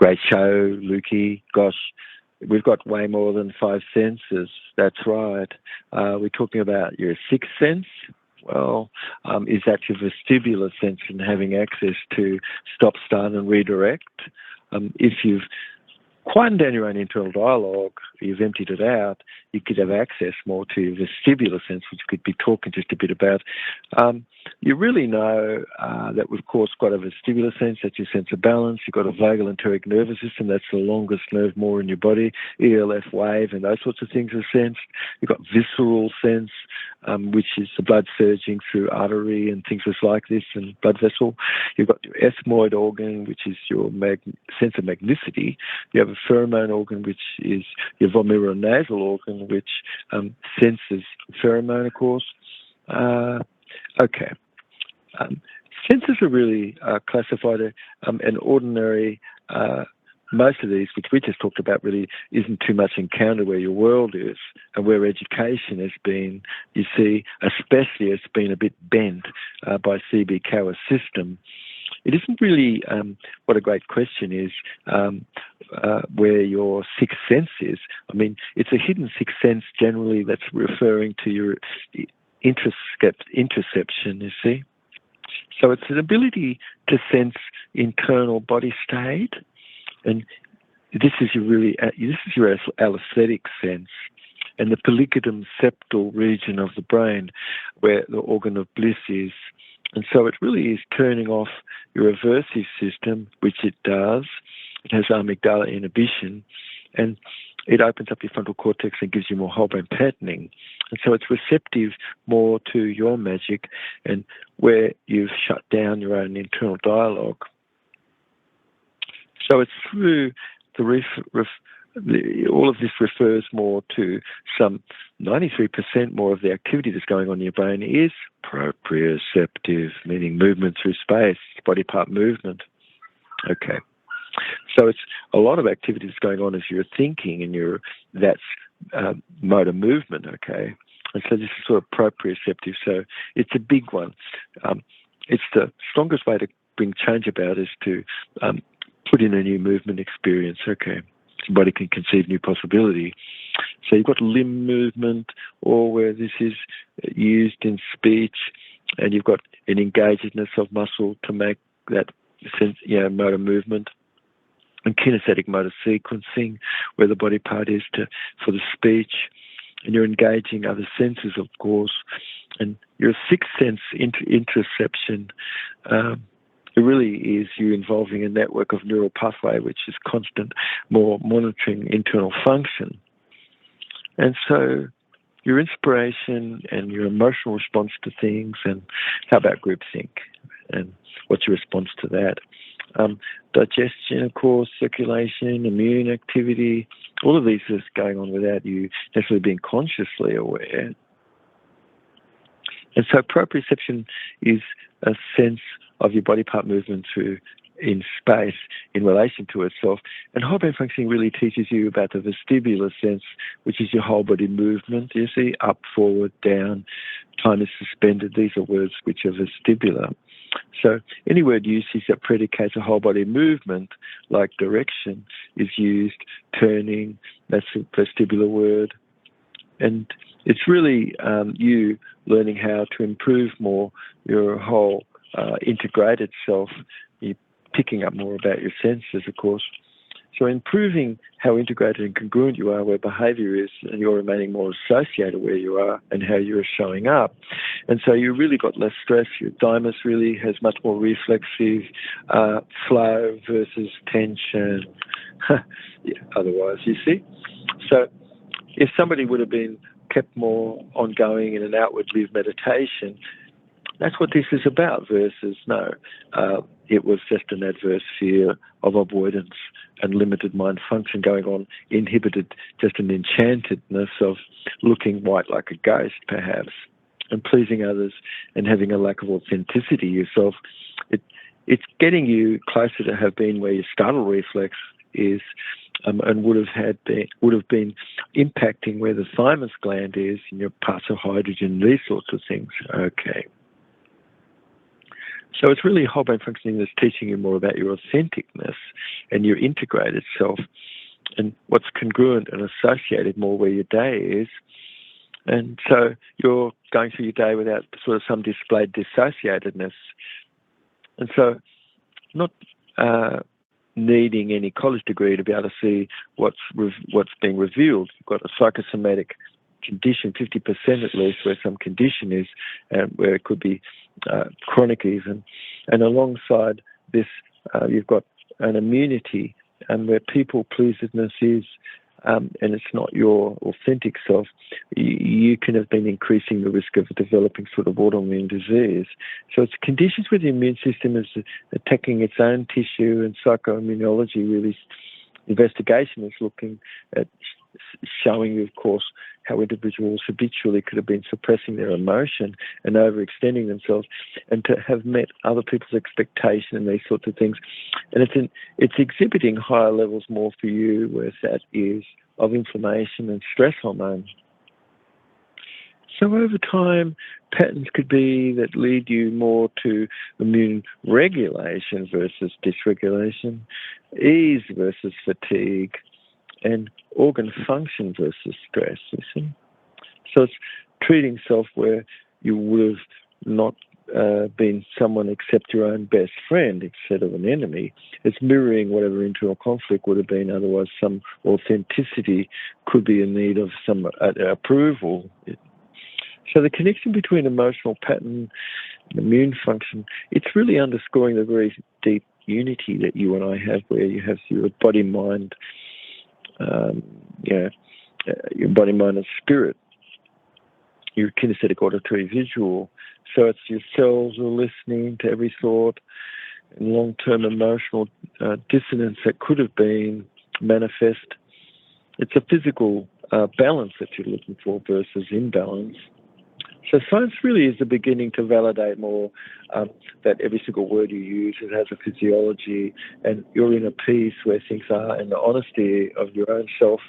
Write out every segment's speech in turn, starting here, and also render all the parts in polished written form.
Great show, Lukey. Gosh, we've got way more than 5 senses. That's right. We're talking about your sixth sense. Well, is that your vestibular sense and having access to stop, start, and redirect? If you've quietened down your own internal dialogue, you've emptied it out, you could have access more to your vestibular sense, which we could be talking just a bit about. You really know that we've, of course, got a vestibular sense, that's your sense of balance. You've got a vagal enteric nervous system, that's the longest nerve more in your body, ELF wave, and those sorts of things are sensed. You've got visceral sense, which is the blood surging through artery and things just like this, and blood vessel. You've got your ethmoid organ, which is your sense of magnicity. You have a pheromone organ, which is your vomeronasal organ, which senses pheromone, of course. Okay. Senses are really classified an ordinary, most of these, which we just talked about, really isn't too much encounter where your world is and where education has been, you see, especially it's been a bit bent by C.B. Cower's system. It isn't really what a great question is where your sixth sense is. I mean, it's a hidden sixth sense generally that's referring to your interoception, you see. So it's an ability to sense internal body state, and this is your allocetic sense, and the polygidum septal region of the brain, where the organ of bliss is. And so it really is turning off your aversive system, which it does. It has amygdala inhibition, and it opens up your frontal cortex and gives you more whole brain patterning. And so it's receptive more to your magic and where you've shut down your own internal dialogue. So it's through all of this refers more to some 93% more of the activity that's going on in your brain is proprioceptive, meaning movement through space, body part movement. Okay. So it's a lot of activity that's going on as you're thinking, and that's motor movement, okay? And so this is sort of proprioceptive, so it's a big one. It's the strongest way to bring change about is to put in a new movement experience, okay? Somebody can conceive new possibility. So you've got limb movement, or where this is used in speech, and you've got an engagedness of muscle to make that sense, motor movement, and kinesthetic motor sequencing, where the body part is for the speech, and you're engaging other senses, of course, and your sixth sense interoception. It really is you involving a network of neural pathway, which is constant, more monitoring internal function. And so your inspiration and your emotional response to things, and how about groupthink, and what's your response to that? Digestion, of course, circulation, immune activity, all of these is going on without you necessarily being consciously aware. And so proprioception is a sense of your body part movement in space in relation to itself. And whole brain functioning really teaches you about the vestibular sense, which is your whole body movement, you see, up, forward, down, time is suspended. These are words which are vestibular. So any word usage that predicates a whole body movement, like direction, is used, turning, that's a vestibular word. And it's really you learning how to improve more your whole integrated self. You're picking up more about your senses, of course. So improving how integrated and congruent you are where behaviour is, and you're remaining more associated where you are and how you're showing up. And so you really got less stress. Your thymus really has much more reflexive flow versus tension. Otherwise, you see. So if somebody would have been kept more ongoing in an outward live meditation, that's what this is about, versus no, it was just an adverse fear of avoidance and limited mind function going on, inhibited just an enchantedness of looking white like a ghost, perhaps, and pleasing others and having a lack of authenticity yourself. It's getting you closer to have been where your startle reflex is, and would have been impacting where the thymus gland is in your parts of hydrogen, these sorts of things. Okay. So it's really whole brain functioning that's teaching you more about your authenticness and your integrated self and what's congruent and associated more where your day is. And so you're going through your day without sort of some displayed dissociatedness. And so not needing any college degree to be able to see what's being revealed. You've got a psychosomatic condition, 50% at least, where some condition is, where it could be chronic even. And alongside this, you've got an immunity, and where people pleasedness is, and it's not your authentic self, you can have been increasing the risk of developing sort of autoimmune disease. So it's conditions where the immune system is attacking its own tissue, and psychoimmunology really, investigation is looking at showing you, of course, how individuals habitually could have been suppressing their emotion and overextending themselves, and to have met other people's expectation and these sorts of things. And it's exhibiting higher levels more for you, where that is of inflammation and stress hormone. So over time, patterns could be that lead you more to immune regulation versus dysregulation, ease versus fatigue, and organ function versus stress, you see. So it's treating self where you would have not been someone except your own best friend instead of an enemy. It's mirroring whatever internal conflict would have been. Otherwise, some authenticity could be in need of some approval. So the connection between emotional pattern and immune function, it's really underscoring the very deep unity that you and I have, where you have your body, mind, your body, mind, and spirit, your kinesthetic, auditory, visual. So it's your cells are listening to every thought and long-term emotional dissonance that could have been manifest. It's a physical balance that you're looking for versus imbalance. So science really is the beginning to validate more that every single word you use, it has a physiology, and you're in a peace where things are, and the honesty of your own self,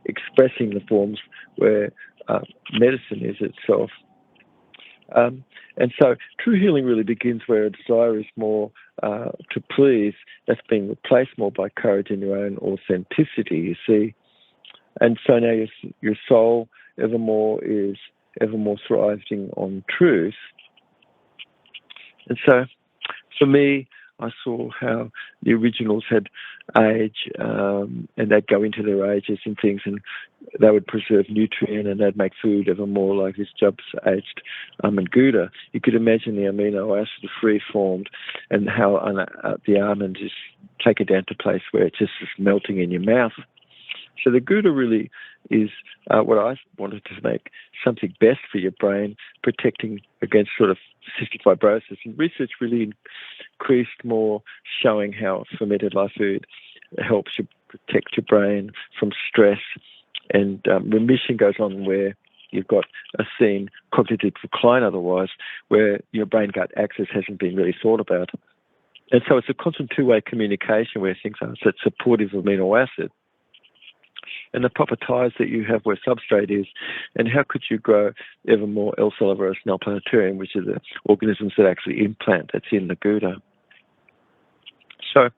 expressing the forms where medicine is itself. And so true healing really begins where a desire is more to please, that's being replaced more by courage in your own authenticity, you see. And so now your soul evermore is evermore thriving on truth. And so for me, I saw how the originals had age, and they'd go into their ages and things, and they would preserve nutrient, and they'd make food ever more like this Jubb's aged almond gouda. You could imagine the amino acid free-formed, and how the almond just take it down to a place where it just is melting in your mouth. So the gouda really is what I wanted to make something best for your brain, protecting against sort of cystic fibrosis. And research really increased more, showing how fermented live food helps you protect your brain from stress. And remission goes on where you've got a seen cognitive decline otherwise, where your brain-gut axis hasn't been really thought about. And so it's a constant two-way communication where things are so supportive of amino acid, and the proper ties that you have where substrate is, and how could you grow ever more L. salivarius and L. plantarum, which are the organisms that actually implant that's in the gouda. So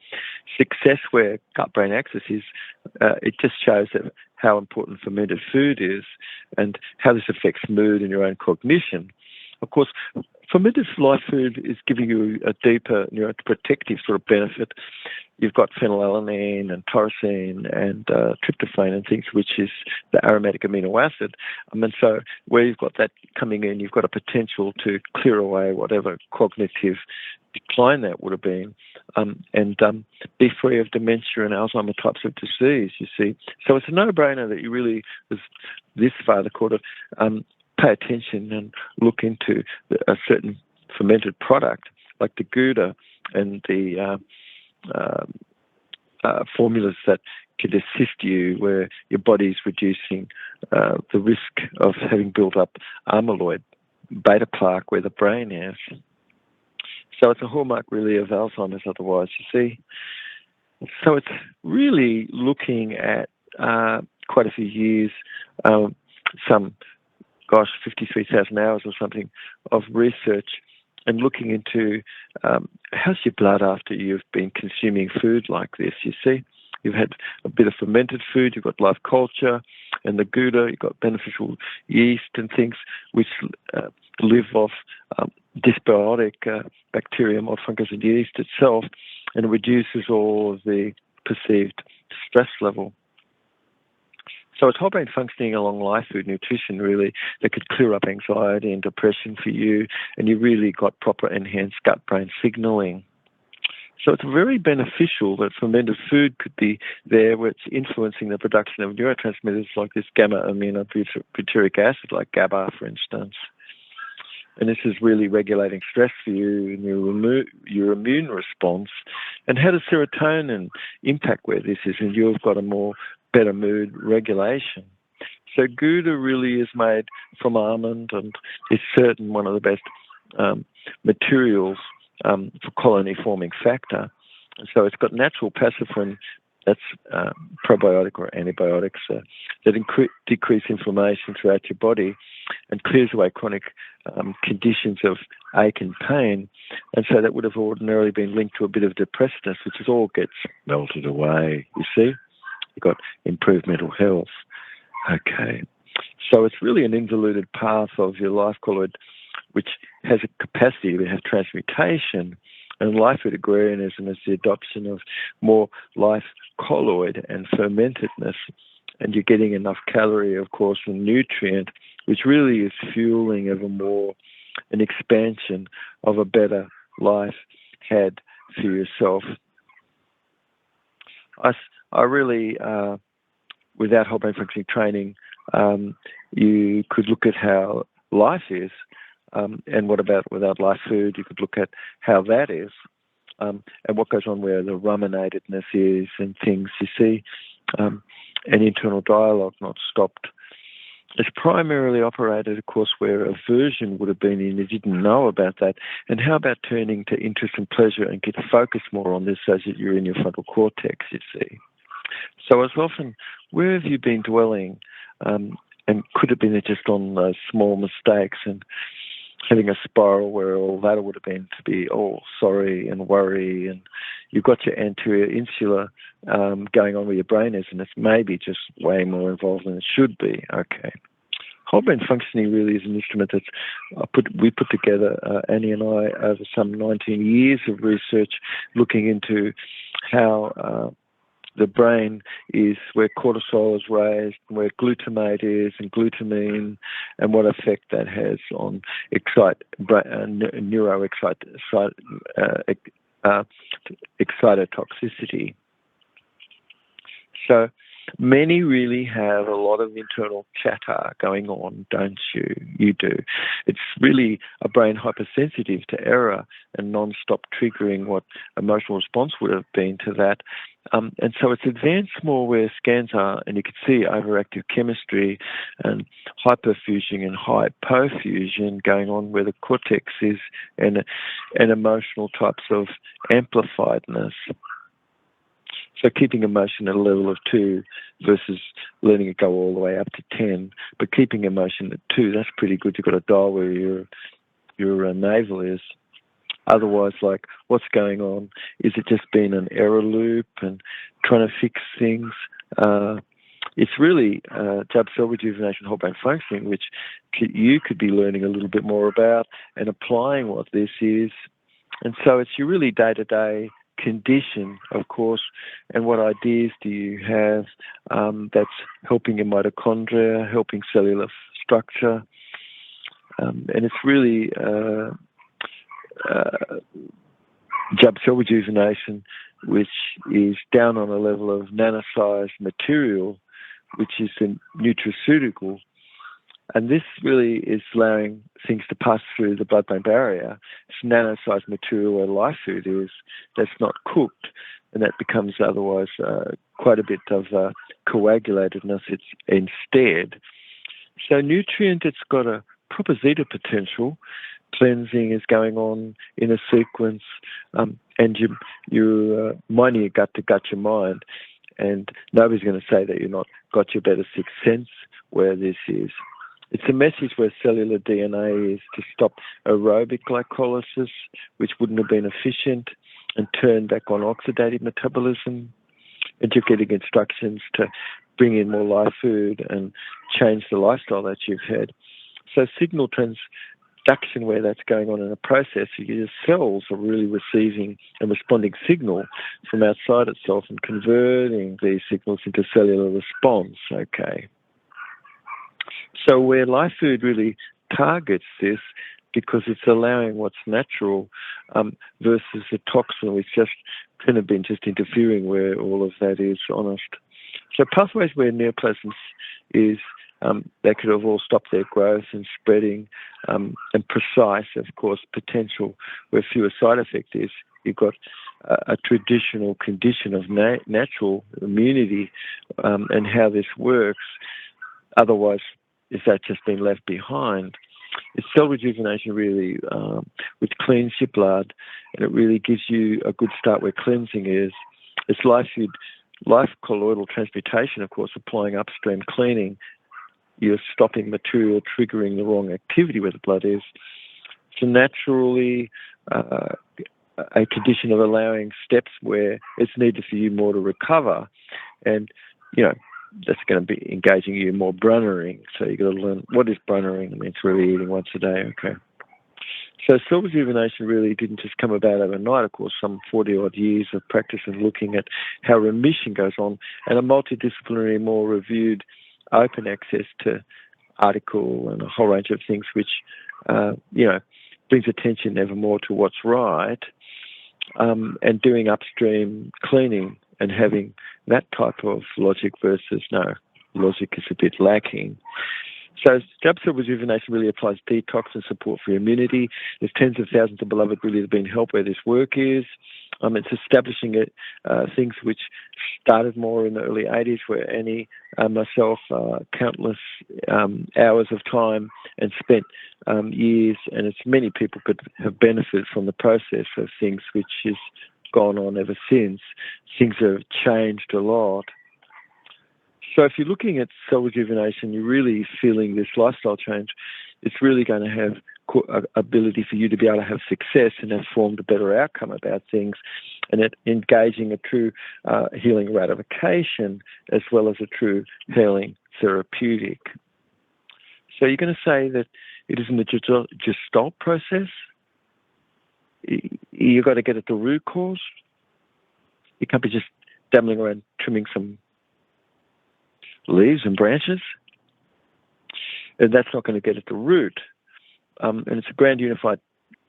success where gut-brain axis is, it just shows that how important fermented food is and how this affects mood and your own cognition. Of course, fermented live food is giving you a deeper neuroprotective sort of benefit. You've got phenylalanine and tyrosine and tryptophan and things, which is the aromatic amino acid. And so where you've got that coming in, you've got a potential to clear away whatever cognitive decline that would have been, and be free of dementia and Alzheimer types of disease, you see. So it's a no-brainer that you really, was this far the quarter, pay attention and look into a certain fermented product like the Gouda and the formulas that could assist you where your body's reducing the risk of having built up amyloid beta plaque where the brain is. So it's a hallmark really of Alzheimer's otherwise, you see. So it's really looking at quite a few years, 53,000 hours or something of research and looking into how's your blood after you've been consuming food like this. You see, you've had a bit of fermented food, you've got live culture, and the Gouda, you've got beneficial yeast and things which live off dysbiotic bacteria, mold, fungus, and yeast itself, and it reduces all of the perceived stress level. So it's whole brain functioning along live food nutrition, really, that could clear up anxiety and depression for you, and you really got proper enhanced gut-brain signaling. So it's very beneficial that fermented food could be there where it's influencing the production of neurotransmitters like this gamma-aminobutyric acid, like GABA, for instance. And this is really regulating stress for you and your immune response. And how does serotonin impact where this is? And you've got a more better mood regulation. So Gouda really is made from almond and is certain one of the best materials for colony-forming factor. And so it's got natural pacific, that's probiotic or antibiotics that decrease inflammation throughout your body and clears away chronic conditions of ache and pain. And so that would have ordinarily been linked to a bit of depressedness, which is all gets melted away, you see. You've got improved mental health. Okay. So it's really an involuted path of your life colloid, which has a capacity to have transmutation. And life food agrarianism is the adoption of more life colloid and fermentedness. And you're getting enough calorie, of course, and nutrient, which really is fueling ever more an expansion of a better life had for yourself. I really, without whole brain functioning training, you could look at how life is, and what about without life food? You could look at how that is, and what goes on where the ruminatedness is and things, you see, an internal dialogue not stopped. It's primarily operated, of course, where aversion would have been and you didn't know about that. And how about turning to interest and pleasure and get focused more on this so that you're in your frontal cortex, you see. So as often, where have you been dwelling? And could it have been just on those small mistakes and having a spiral where all that would have been to be all sorry and worry, and you've got your anterior insula going on where your brain is, and it's maybe just way more involved than it should be. Okay. Whole brain functioning really is an instrument that we put together, Annie and I, over some 19 years of research looking into how the brain is where cortisol is raised, where glutamate is, and glutamine, and what effect that has on excitotoxicity. So many really have a lot of internal chatter going on, don't you? You do. It's really a brain hypersensitive to error and non-stop triggering what emotional response would have been to that. And so it's advanced more where scans are, and you can see overactive chemistry and hyperfusion and hypofusion going on where the cortex is, and emotional types of amplifiedness. So keeping emotion at a level of 2 versus letting it go all the way up to 10, but keeping emotion at 2, that's pretty good. You've got a dial where your navel is. Otherwise, like, what's going on? Is it just been an error loop and trying to fix things? It's really Jubb cell rejuvenation, whole brain functioning, which you could be learning a little bit more about and applying what this is. And so it's your really day-to-day condition, of course, and what ideas do you have that's helping your mitochondria, helping cellular structure, and it's really Jubb cell rejuvenation, which is down on a level of nanosized material, which is a nutraceutical. And this really is allowing things to pass through the blood-brain barrier. It's nanosized material where life food is that's not cooked, and that becomes otherwise quite a bit of coagulatedness instead. So nutrient, it's got a proper zeta potential. Cleansing is going on in a sequence, and you're minding your gut to gut your mind. And nobody's going to say that you're not got your better sixth sense where this is. It's a message where cellular DNA is to stop aerobic glycolysis, which wouldn't have been efficient, and turn back on oxidative metabolism. And you're getting instructions to bring in more live food and change the lifestyle that you've had. So signal transduction, where that's going on in a process, your cells are really receiving and responding signal from outside itself and converting these signals into cellular response, okay? So where live food really targets this, because it's allowing what's natural versus the toxin, which just kind of been just interfering where all of that is honest. So pathways where neoplasms is, they could have all stopped their growth and spreading, and precise, of course, potential where fewer side effects is. You've got a traditional condition of natural immunity and how this works. Otherwise, is that just been left behind? It's cell rejuvenation really, which cleans your blood, and it really gives you a good start where cleansing is. It's life colloidal transmutation, of course, applying upstream cleaning. You're stopping material triggering the wrong activity where the blood is. So naturally, a condition of allowing steps where it's needed for you more to recover, and that's going to be engaging you in more brunnering. So you've got to learn what is brunnering. I mean, it's really eating once a day, okay? So cell rejuvenation really didn't just come about overnight. Of course, some 40-odd years of practice and looking at how remission goes on, and a multidisciplinary, more reviewed, open access to article and a whole range of things which, brings attention ever more to what's right, and doing upstream cleaning and having that type of logic versus no, logic is a bit lacking. So Jubb cell rejuvenation really applies detox and support for immunity. There's tens of thousands of beloved really have been helped where this work is. It's establishing things which started more in the early 80s, where Annie, myself, countless hours of time and spent years, and it's many people could have benefited from the process of things which has gone on ever since. Things have changed a lot. So if you're looking at cell rejuvenation, you're really feeling this lifestyle change. It's really going to have ability for you to be able to have success and have formed a better outcome about things, and it engaging a true healing ratification as well as a true healing therapeutic. So you're going to say that it isn't a gestalt process. You've got to get at the root cause. You can't be just dabbling around trimming some leaves and branches. And that's not going to get at the root. And it's a grand unified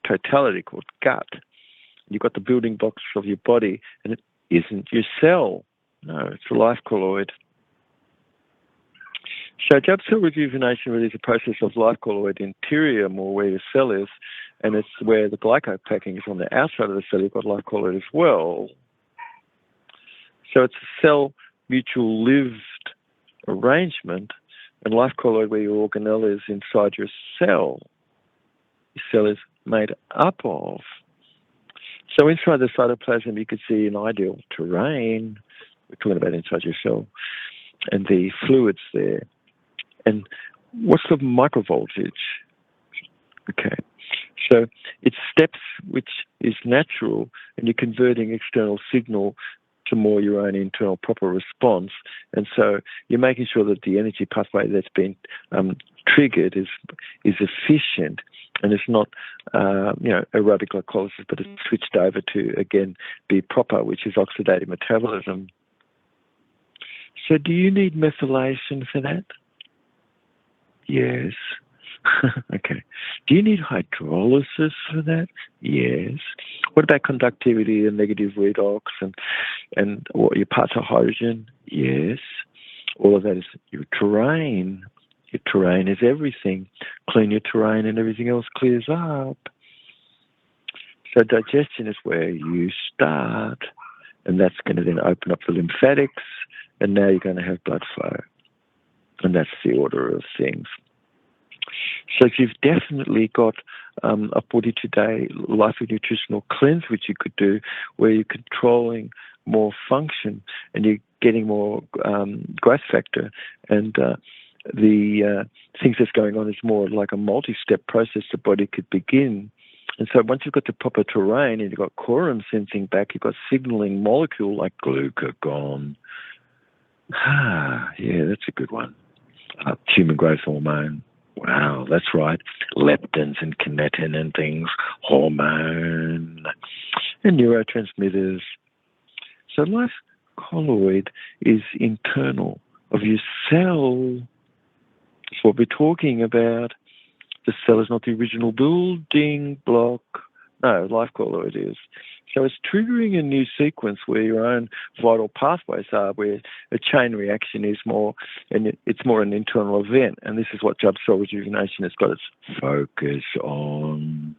totality called gut. You've got the building blocks of your body, and it isn't your cell. No, it's a life colloid. So Jubb cell rejuvenation really is a process of life colloid interior, more where your cell is, and it's where the glycopacking is on the outside of the cell. You've got life colloid as well. So it's a cell mutual lived arrangement, and life colloid where your organelle is inside your cell. Your cell is made up of. So inside the cytoplasm, you could see an ideal terrain. We're talking about inside your cell, and the fluids there. And what's the microvoltage? Okay. So it's steps which is natural, and you're converting external signal to more your own internal proper response. And so you're making sure that the energy pathway that's been triggered is efficient, and it's not aerobic glycolysis, but it's switched over to, again, be proper, which is oxidative metabolism. So do you need methylation for that? Yes. Okay. Do you need hydrolysis for that? Yes. What about conductivity and negative redox and what your parts of hydrogen? Yes. All of that is your terrain. Your terrain is everything. Clean your terrain and everything else clears up. So digestion is where you start, and that's going to then open up the lymphatics, and now you're going to have blood flow. And that's the order of things. So you've definitely got a 42-day life of nutritional cleanse, which you could do, where you're controlling more function and you're getting more growth factor and the things that's going on is more like a multi-step process the body could begin. And so once you've got the proper terrain and you've got quorum sensing back, you've got signaling molecule like glucagon. Yeah, that's a good one. Human growth hormone. Wow, that's right. Leptins and kinetin and things. Hormone. And neurotransmitters. So life colloid is internal of your cell. That's what we're talking about. The cell is not the original building block. No, life colloid is. So it's triggering a new sequence where your own vital pathways are, where a chain reaction is more, and it's more an internal event. And this is what Jubb cell rejuvenation has got its focus on.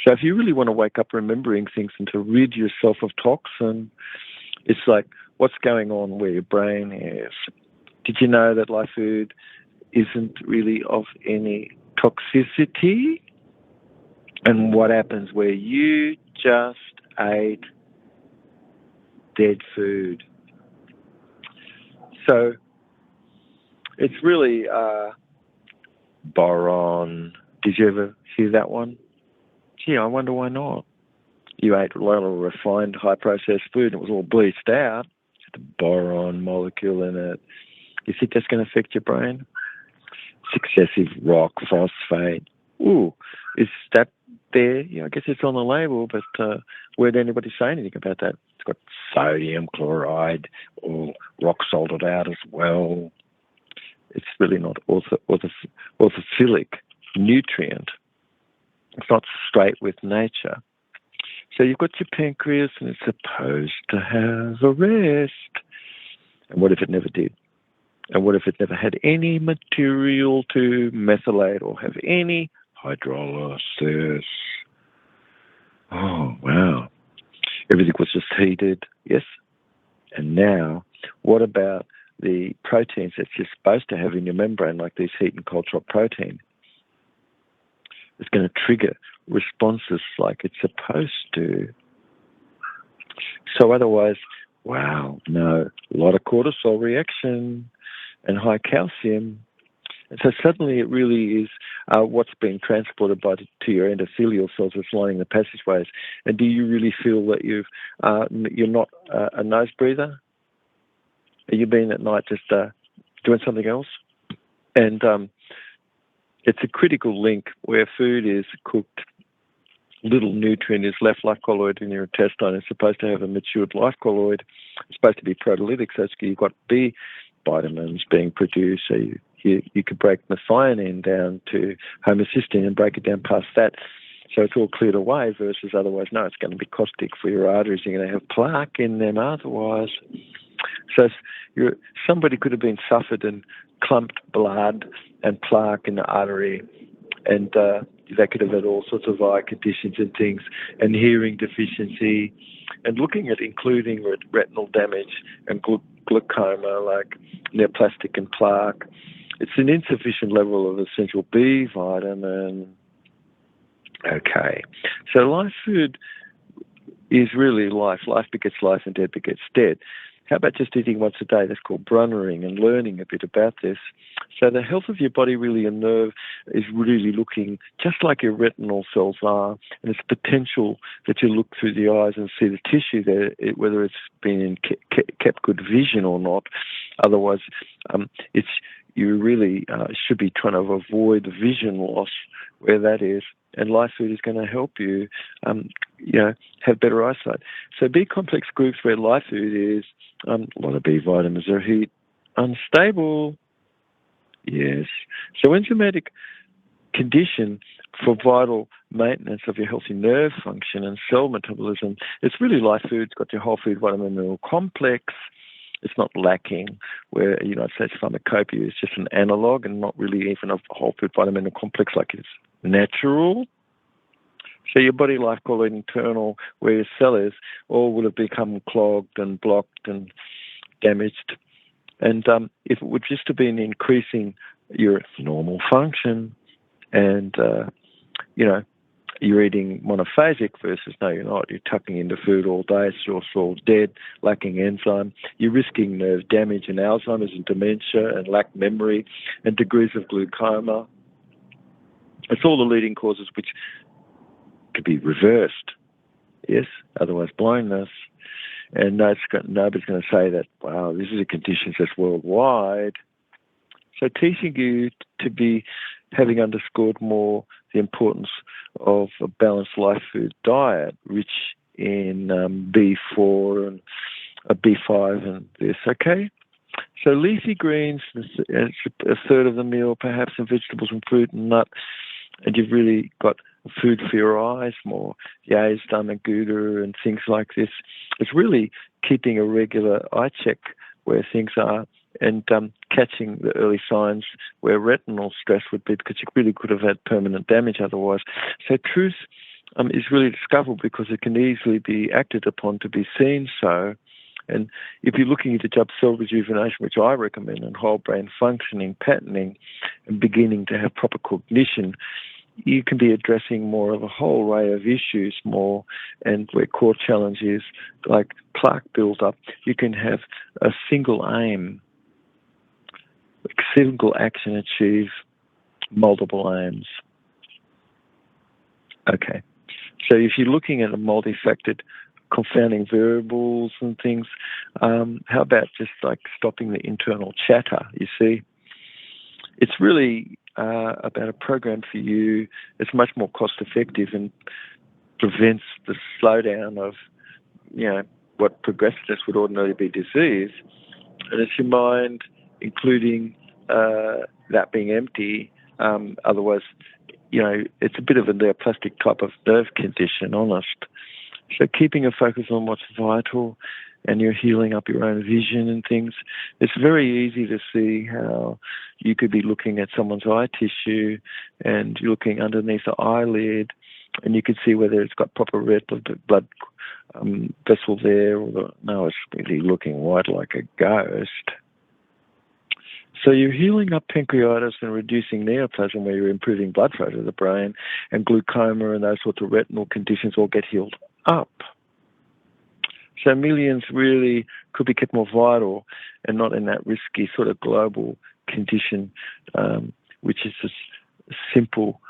So if you really want to wake up remembering things and to rid yourself of toxin, it's like, what's going on where your brain is? Did you know that live food isn't really of any toxicity? And what happens where you just ate dead food? So it's really boron. Did you ever hear that one? Gee, I wonder why not. You ate a lot of refined, high-processed food and it was all bleached out. The boron molecule in it. You think that's going to affect your brain? Excessive rock phosphate. Ooh, is that there? Yeah, I guess it's on the label, but where'd anybody say anything about that? It's got sodium chloride or rock salted out as well. It's really not orthophilic nutrient. It's not straight with nature. So you've got your pancreas and it's supposed to have a rest. And what if it never did? And what if it never had any material to methylate or have any hydrolysis? Oh, wow. Everything was just heated, yes? And now, what about the proteins that you're supposed to have in your membrane, like these heat and cold shock protein? It's going to trigger responses like it's supposed to. So otherwise, wow, no, a lot of cortisol reaction and high calcium. And so suddenly it really is what's being transported to your endothelial cells that's lining the passageways. And do you really feel that you're not a nose breather? Are you been at night just doing something else? And it's a critical link where food is cooked. Little nutrient is left, life colloid in your intestine. It's supposed to have a matured life colloid. It's supposed to be proteolytic, so you've got B vitamins being produced. So you could break methionine down to homocysteine and break it down past that. So it's all cleared away versus otherwise, no, it's going to be caustic for your arteries. You're going to have plaque in them otherwise. So somebody could have been suffered and clumped blood and plaque in the artery, and they could have had all sorts of eye conditions and things, and hearing deficiency, and looking at including retinal damage and glaucoma, like neoplastic and plaque. It's an insufficient level of essential B vitamin. Okay, so life food is really life. Life begets life and dead begets dead. How about just eating once a day? That's called brunnering, and learning a bit about this. So the health of your body, really, and nerve is really looking just like your retinal cells are, and it's potential that you look through the eyes and see the tissue there, whether it's been kept good vision or not. Otherwise, you really should be trying to avoid the vision loss where that is. And life food is going to help you, have better eyesight. So B complex groups where life food is, a lot of B vitamins are heat unstable. Yes. So enzymatic condition for vital maintenance of your healthy nerve function and cell metabolism. It's really life food. It's got your whole food vitamin mineral complex. It's not lacking, where United States pharmacopoeia is just an analog and not really even a whole food vitamin mineral complex like it's natural. So your body life colloid internal, where your cell is, all would have become clogged and blocked and damaged. And if it would just have been increasing your normal function and, you're eating monophasic versus no, you're not. You're tucking into food all day. It's your all dead, lacking enzyme. You're risking nerve damage and Alzheimer's and dementia and lack memory and degrees of glaucoma. It's all the leading causes which could be reversed, yes, otherwise blindness. And nobody's going to say that, wow, this is a condition that's worldwide. So teaching you to be having underscored more the importance of a balanced life food diet, rich in B4 and B5 and this, okay? So leafy greens, a third of the meal, perhaps, and vegetables and fruit and nut, and you've really got food for your eyes more, yays, stomach, gouda, and things like this. It's really keeping a regular eye check where things are and catching the early signs where retinal stress would be, because you really could have had permanent damage otherwise. So truth is really discoverable because it can easily be acted upon to be seen so. And if you're looking into Jubb cell rejuvenation, which I recommend, and whole brain functioning, patterning, and beginning to have proper cognition, you can be addressing more of a whole array of issues more, and where core challenges like plaque build-up, you can have a single aim, a single action achieve multiple aims. Okay. So if you're looking at a multifactored confounding variables and things, how about just like stopping the internal chatter, you see? It's really about a program for you. It's much more cost effective and prevents the slowdown of, what progressiveness would ordinarily be disease. And it's your mind, including that being empty. Otherwise, it's a bit of a neoplastic type of nerve condition, honest. So keeping a focus on what's vital, and you're healing up your own vision and things, it's very easy to see how you could be looking at someone's eye tissue and you're looking underneath the eyelid, and you can see whether it's got proper red blood vessel there, or no, it's really looking white like a ghost. So you're healing up pancreatitis and reducing neoplasm, where you're improving blood flow to the brain, and glaucoma and those sorts of retinal conditions all get healed up. So millions really could be kept more vital and not in that risky sort of global condition, which is just simple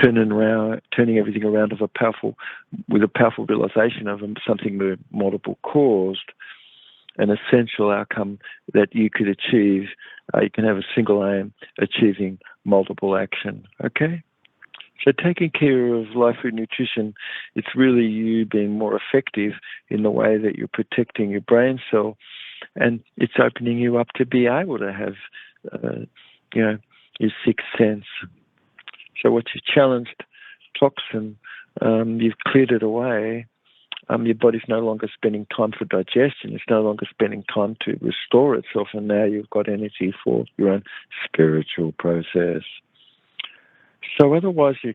turning everything around with a powerful realization of something multiple caused, an essential outcome that you could achieve. You can have a single aim, achieving multiple action. Okay? So taking care of life food nutrition, it's really you being more effective in the way that you're protecting your brain cell, and it's opening you up to be able to have, your sixth sense. So what you challenged toxin, you've cleared it away. Your body's no longer spending time for digestion. It's no longer spending time to restore itself, and now you've got energy for your own spiritual process. So otherwise, you're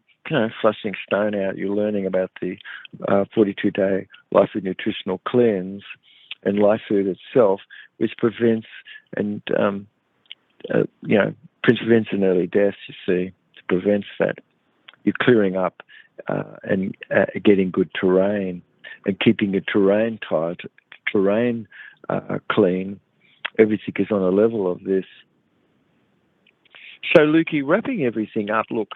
flushing stone out. You're learning about the 42-day life food nutritional cleanse and life food itself, which prevents and prevents an early death. You see, it prevents that. You're clearing up and getting good terrain and keeping your terrain tight, clean. Everything is on a level of this. So, Lukey, wrapping everything up, look,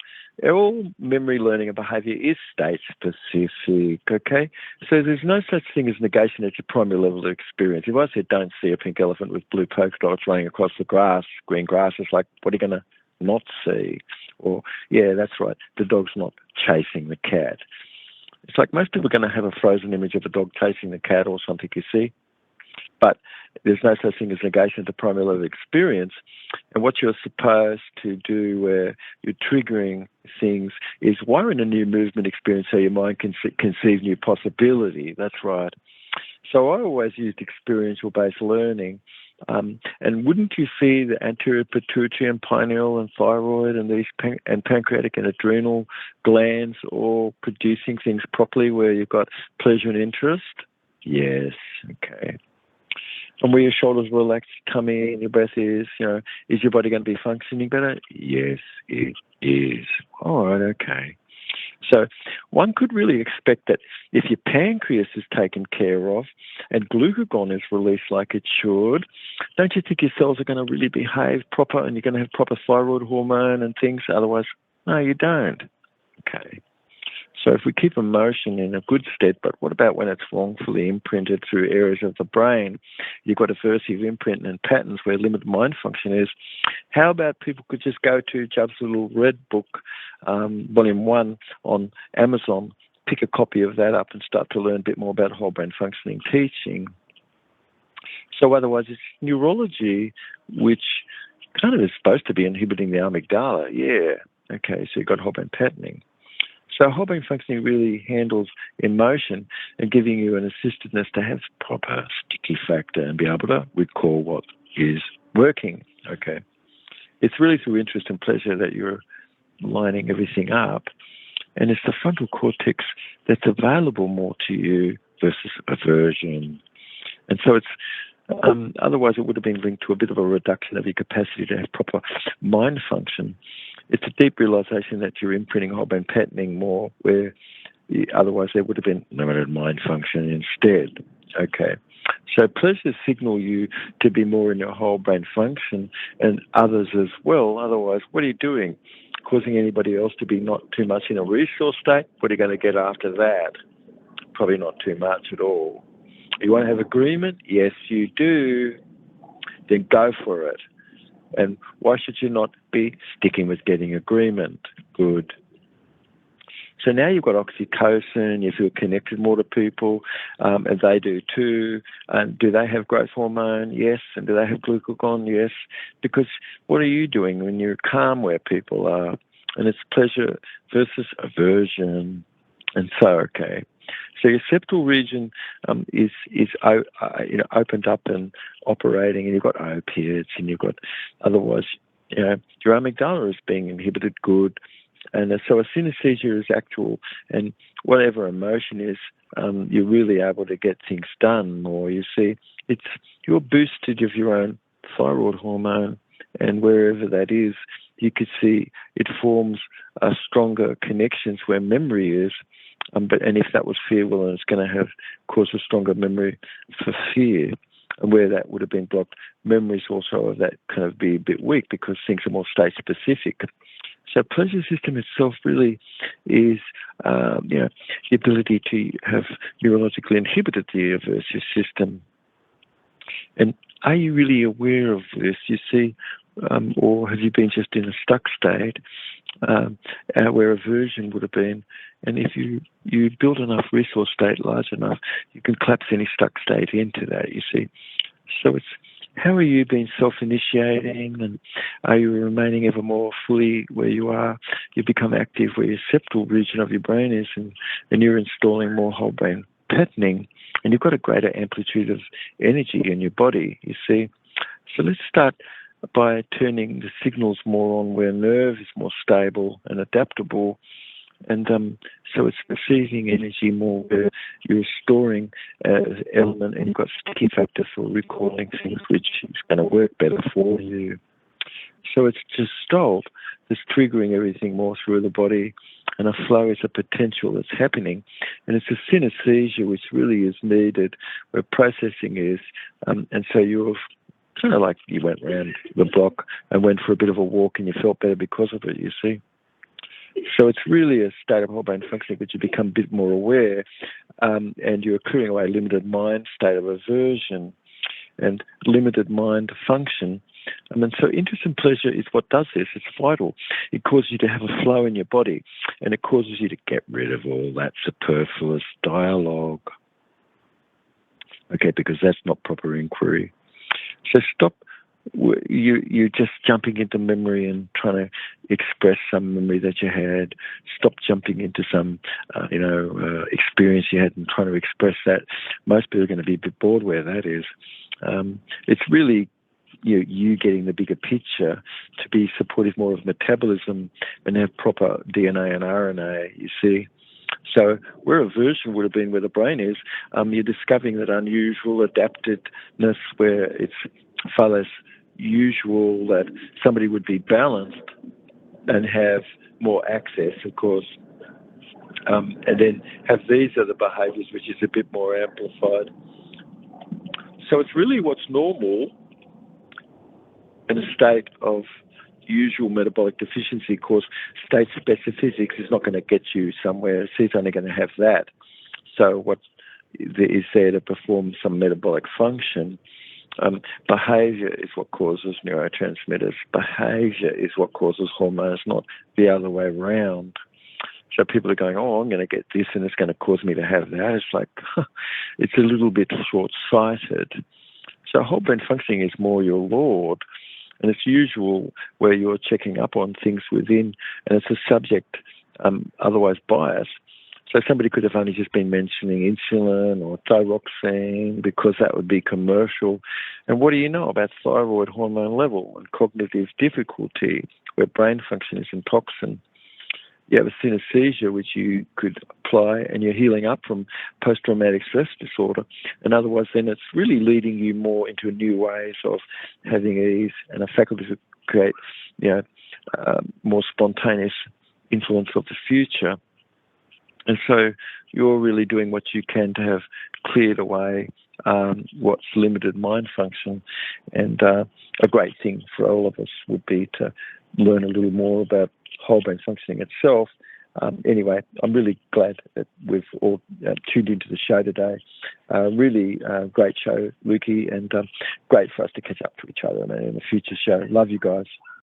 all memory, learning, and behaviour is state-specific, okay? So there's no such thing as negation at your primary level of experience. If I said, don't see a pink elephant with blue polka dots running across the grass, green grass, it's like, what are you going to not see? Or, yeah, that's right, the dog's not chasing the cat. It's like most people are going to have a frozen image of a dog chasing the cat or something, you see? But there's no such thing as negation at the primary level of experience. And what you're supposed to do where you're triggering things is wire in a new movement experience so your mind can conceive new possibility. That's right. So I always used experiential-based learning. And wouldn't you see the anterior pituitary and pineal and thyroid and these and pancreatic and adrenal glands all producing things properly where you've got pleasure and interest? Yes. Okay. And where your shoulders relax, tummy, and your breath is your body going to be functioning better? Yes, it is. All right, okay. So one could really expect that if your pancreas is taken care of and glucagon is released like it should, don't you think your cells are going to really behave proper and you're going to have proper thyroid hormone and things? Otherwise, no, you don't. Okay. So if we keep emotion in a good stead, but what about when it's wrongfully imprinted through areas of the brain? You've got aversive imprint and patterns where limited mind function is. How about people could just go to Jubb's little red book, volume 1 on Amazon, pick a copy of that up and start to learn a bit more about whole brain functioning teaching. So otherwise it's neurology, which kind of is supposed to be inhibiting the amygdala. Yeah, okay, so you've got whole brain patterning. So whole brain functioning really handles emotion and giving you an assistedness to have proper sticky factor and be able to recall what is working. Okay. It's really through interest and pleasure that you're lining everything up. And it's the frontal cortex that's available more to you versus aversion. And so it's otherwise it would have been linked to a bit of a reduction of your capacity to have proper mind function. It's a deep realization that you're imprinting whole brain patterning more, where otherwise there would have been limited mind function instead. Okay. So pleasures signal you to be more in your whole brain function and others as well. Otherwise, what are you doing? Causing anybody else to be not too much in a resource state? What are you going to get after that? Probably not too much at all. You want to have agreement? Yes, you do. Then go for it. And why should you not be sticking with getting agreement? Good. So now you've got oxytocin, you feel connected more to people, and they do too. And do they have growth hormone? Yes. And do they have glucagon? Yes. Because what are you doing when you're calm where people are? And it's pleasure versus aversion. And so, okay. So your septal region is opened up and operating, and you've got opiates, and you've got otherwise, your amygdala is being inhibited. Good, and so a synesthesia is actual, and whatever emotion is, you're really able to get things done more. You see, it's you're boosted of your own thyroid hormone, and wherever that is, you could see it forms stronger connections where memory is. And if that was fear, well, then it's going to cause a stronger memory for fear. And where that would have been blocked, memories also of that kind of be a bit weak because things are more state specific. So pleasure system itself really is, the ability to have neurologically inhibited the aversive system. And are you really aware of this? You see, or have you been just in a stuck state where aversion would have been? And if you build enough resource state large enough, you can collapse any stuck state into that, you see. So it's how are you being self-initiating, and are you remaining ever more fully where you are? You become active where your septal region of your brain is, and you're installing more whole brain patterning, and you've got a greater amplitude of energy in your body, you see. So let's start by turning the signals more on where nerve is more stable and adaptable. And so it's receiving energy more where you're storing element, and you've got sticky factor for recalling things which is going to work better for you. So it's just stalled. It's triggering everything more through the body, and a flow is a potential that's happening. And it's a synesthesia which really is needed where processing is. And so you're kind of like you went around the block and went for a bit of a walk and you felt better because of it, you see. So it's really a state of whole brain functioning which you become a bit more aware, and you're clearing away limited mind state of aversion and limited mind function. And so interest and pleasure is what does this. It's vital. It causes you to have a flow in your body, and it causes you to get rid of all that superfluous dialogue. Okay, because that's not proper inquiry. So stop. You're just jumping into memory and trying to express some memory that you had. Stop jumping into some, experience you had and trying to express that. Most people are going to be a bit bored where that is. It's really you getting the bigger picture to be supportive more of metabolism and have proper DNA and RNA, you see. So where aversion would have been where the brain is, you're discovering that unusual adaptedness where it's far less usual that somebody would be balanced and have more access, of course. and then have these other behaviours, which is a bit more amplified. So it's really what's normal in a state of usual metabolic deficiency. Of course, state specificics is not going to get you somewhere. It's only going to have that. So what is there to perform some metabolic function? Behavior is what causes neurotransmitters. Behavior is what causes hormones, not the other way around. So people are going, oh, I'm going to get this and it's going to cause me to have that. It's like, it's a little bit short-sighted. So whole brain functioning is more your Lord, and it's usual where you're checking up on things within, and it's a subject otherwise biased. So somebody could have only just been mentioning insulin or thyroxine because that would be commercial. And what do you know about thyroid hormone level and cognitive difficulty where brain function is in toxin? You have a synesthesia which you could apply and you're healing up from post-traumatic stress disorder. And otherwise then it's really leading you more into new ways of having ease and a faculty to create, more spontaneous influence of the future. And so you're really doing what you can to have cleared away what's limited mind function. And a great thing for all of us would be to learn a little more about whole brain functioning itself. Anyway, I'm really glad that we've all tuned into the show today. Really great show, Lukey, and great for us to catch up to each other in a future show. Love you guys.